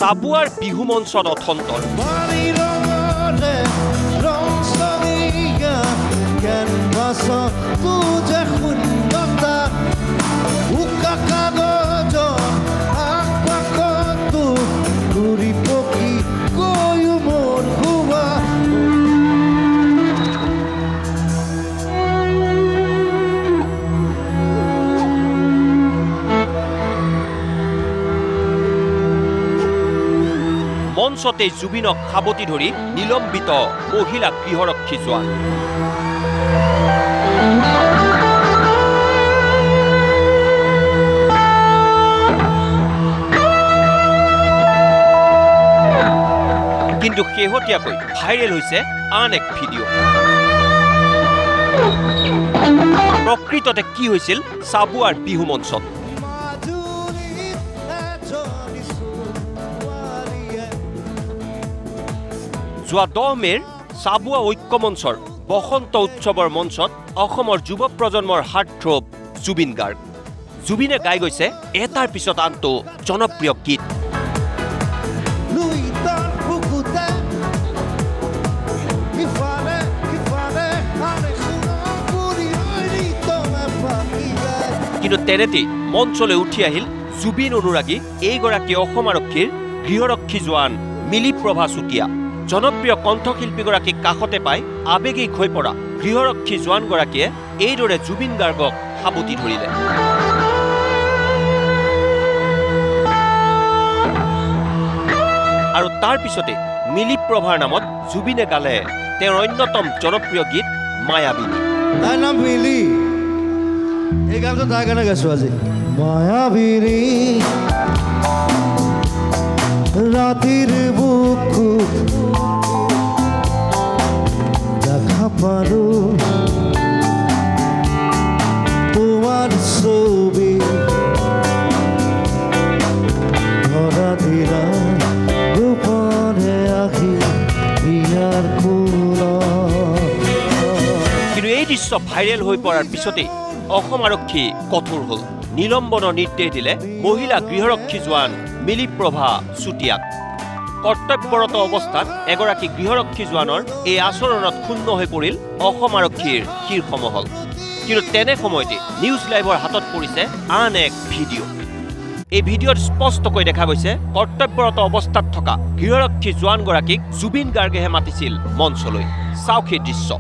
চাবুৱাৰ বিহু মঞ্চত অথন্তৰ মঞ্চতে জুবিনক সাবতি ধৰি নিলম্বিত মহিলা গৃহৰক্ষী জোৱান কিন্তু শেহতীয়াকৈ ভাইৰেল হৈছে আন এক ভিডিঅ' প্ৰকৃততে কি হৈছিল চাবুৱাৰ বিহু মঞ্চত যোৱা 10 মেৰ চাবুৱা ঐক্য মঞ্চৰ বসন্ত উৎসৱৰ মঞ্চত অসমৰ যুৱ প্ৰজন্মৰ হাৰ্টথ্ৰব জুবিন গাৰ্গ জুবিনে গাই গৈছে এটাৰ পিছত আনটো জনপ্ৰিয় গীত কিন্তু তেনেতেই মঞ্চলৈ উঠি আহিল জুবিন অনুৰাগী এইগৰাকী অসম আৰক্ষীৰ গৃহৰক্ষী জোৱান মিলিপ্ৰভা চুতীয়া জনপ্ৰিয় কণ্ঠশিল্পীগৰাকীক কাষতে পাই আবেগিক হৈ পৰা গৃহৰক্ষী জোৱানগৰাকীয়ে এইদৰে জুবিন গাৰ্গক সাবতি ধৰিলে আৰু তাৰ পিছতে মিলিপ্ৰভাৰ নামত জুবিনে গালে তেওঁৰ অন্যতম জনপ্ৰিয় গীত মায়াবিনী নাম মিলি এই গানটো তাৰ কাৰণে গাইছো আজি মায়াবিনী ৰাতেৰ বুকু দেখা পাৰো তোমাৰ ছবি ধৰা দিলা গোপনে আখি বিয়াৰ কুলা কিন্তু এই দৃশ্য ভাইৰেল হৈ পৰাৰ পিছতেই অসম আৰক্ষী কঠোৰ হ'ল নিলম্বনৰ নিৰ্দেশ দিলে মহিলা গৃহৰক্ষী জোৱান মিলিপ্ৰভা চুতীয়াক কৰ্তব্যৰত অৱস্থাত এগৰাকী গৃহৰক্ষী জোৱানৰ এই আচৰণত ক্ষুণ্ণ হৈ পৰিল অসম আৰক্ষীৰ শীৰ্ষ মহল কিন্তু তেনে সময়তে নিউজ লাইভৰ হাতত পৰিছে আন এক ভিডিঅ' এই ভিডিঅ'ত স্পষ্টকৈ দেখা গৈছে কৰ্তব্যৰত অৱস্থাত থকা গৃহৰক্ষী জোৱানগৰাকীক জুবিন গাৰ্গেহে মাতিছিল মঞ্চলৈ চাওক এই দৃশ্য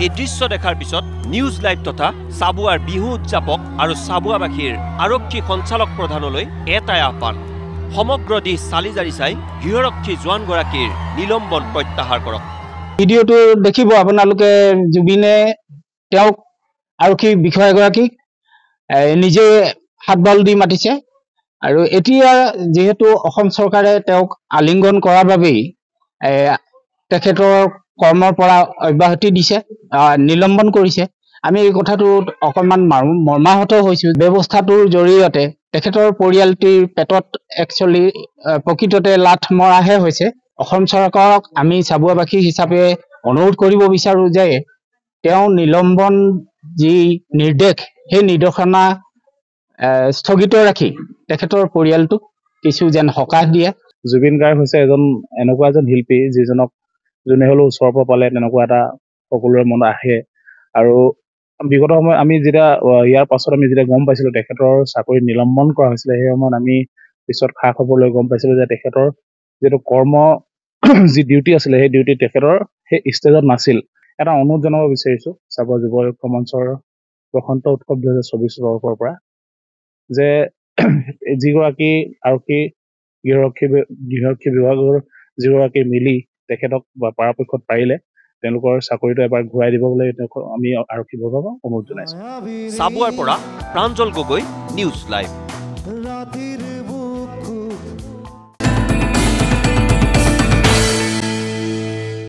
এই দৃশ্য দেখাৰ পিছত নিউজ লাইভ তথা চাবুৱাৰ বিহু উদযাপক আৰু চাবুৱাবাসীৰ আৰক্ষী সঞ্চালক প্ৰধানলৈ এটাই আহ্বান সমগ্ৰ দেশ চালি জাৰি চাই গৃহৰক্ষী জোৱানগৰাকীৰ নিলম্বন প্ৰত্যাহাৰ কৰক ভিডিঅ'টো দেখিব আপোনালোকে জুবিনে তেওঁক আৰক্ষী বিষয়াগৰাকীক নিজে হাতবাল দি মাতিছে আৰু এতিয়া যেহেতু অসম চৰকাৰে তেওঁক আলিংগন কৰাৰ বাবেই তেখেতৰ কৰ্মৰ পৰা অব্যাহতি দিছে নিলম্বন কৰিছে আমি এই কথাটো অকণমান মৰ্মাহত হৈছো ব্যৱস্থাটোৰ জৰিয়তে তেখেতৰ পৰিয়ালটিৰ পেটত একচুৱেলি প্ৰকৃততে লাথ মৰাহে হৈছে অসম চৰকাৰক আমি চাবুৱাবাসী হিচাপে অনুৰোধ কৰিব বিচাৰো যে তেওঁ নিলম্বন যি নিৰ্দেশ সেই নিৰ্দেশনা স্থগিত ৰাখি তেখেতৰ পৰিয়ালটোক কিছু যেন সকাহ দিয়ে জুবিন গাৰ্গ হৈছে এনেকুৱা এজন শিল্পী যিজনক যোনে হলেও ওচৰৰ পৰা পালে তেনেকুৱা এটা সকলোৰে মনত আহে আৰু বিগত সময়ত আমি যেতিয়া ইয়াৰ পাছত আমি যেতিয়া গম পাইছিলো তেখেতৰ চাকৰি নিলম্বন কৰা হৈছিলে সেই সময়ত আমি পিছত খা খবৰ লৈ গম পাইছিলো যে তেখেতৰ যিটো কৰ্ম যি ডিউটি আছিলে সেই ডিউটি তেখেতৰ সেই ষ্টেজত নাছিল এটা অনুৰোধ জনাব বিচাৰিছো চাবুৱা যুৱ ঐক্য মঞ্চৰ বসন্ত উৎসৱ 2024 তৰফৰ পৰা যে যিগৰাকী আৰক্ষী গৃহৰক্ষী বিভাগৰ যিগৰাকী মিলি তেখেতক বা পৰাপক্ষত পাৰিলে তেওঁলোকৰ চাকৰিটো এবাৰ ঘূৰাই দিব বুলি আমি আৰক্ষী বিভাগক অনুৰোধ জনাইছো চাবুৱাৰ পৰা প্ৰাঞ্জল গগৈ নিউজ লাইভ